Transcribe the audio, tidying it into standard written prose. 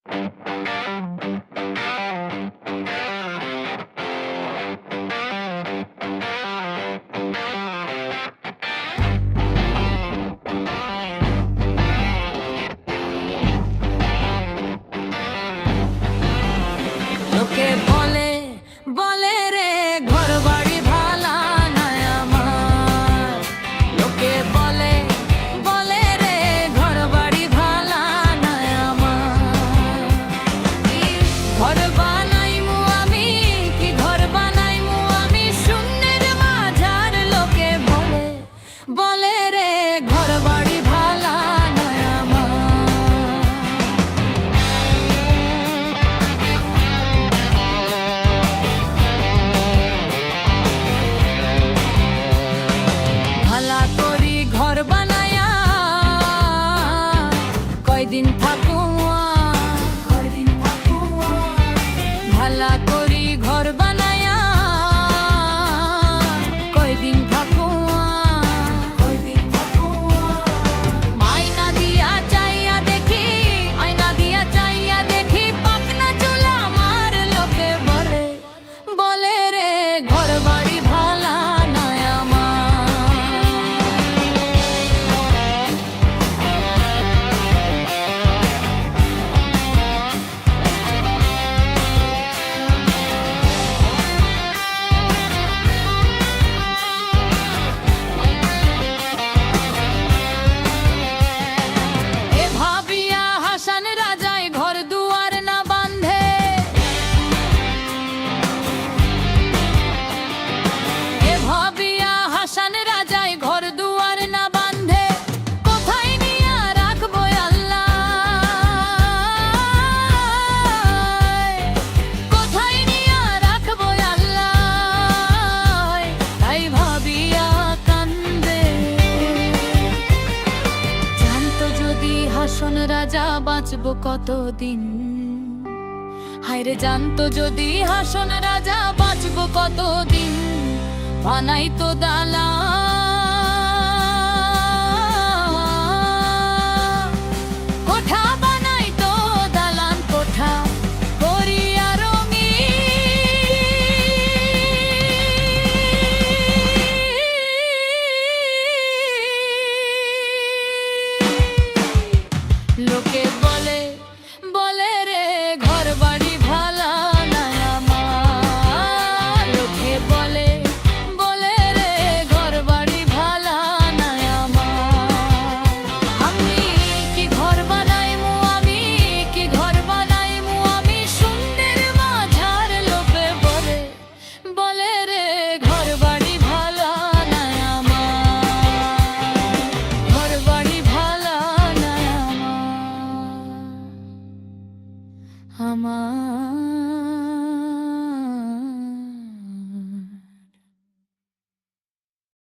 লোকে বলে বলে রে ঘর বাড়ি ভালা নাই আমার। লোকে বলে বলে রে ঘর বাড়ি ভালা নাই আমার। ঘর বানাইমু আমি, কি ঘর বানাইমু আমি শূন্যের মাঝার। লোকে বলে বলে রে ঘর বাড়ি ভালা নাই আমার। ভালা করি ঘর বানায়া কয়দিন থাকুয়া, ভালা করি ঘর বানায়া কয়দিন থাকুয়া। আয়না দিয়া চাইয়া দেখি, আয়না দিয়া চাইয়া দেখি পাকনা চুলা আমার। লোকে বলে বলে রে ঘর বাড়ি ভালা নাই আমার। এ ভাবিয়া হাসান রাজায় ঘর দুয়ার না বাঁধে। এ ভাবিয়া হাসান রাজায় ঘর দুয়ার না বাঁধে। কোথায় নিয়া রাখবো আল্লাহ, কোথায় নিয়া রাখবো আল্লাহ। তাই ভাবিয়া কান্দে। জানতো যদি হাসন রাজা বাঁচবো কতদিন, হায়রে জানতো যদি হাসন রাজা বাঁচবো কতদিন। বানাইতো দালা কোঠা, বানাইতো দালান কোঠা করিয়া রঙিন। লোকে বলে বলে রে ঘর বাড়ি ভালা নাই আমার। লোকে বলে বলে রে ঘর বাড়ি ভালা নাই আমার। আমি কি ঘর বানাইমু আমি, কি ঘর বানাইমু আমি শূন্যের মাঝার। লোকে বলে বলে রে ঘর বাড়ি ভালা নাই আমার। ঘর বাড়ি ভালা নাই আমার।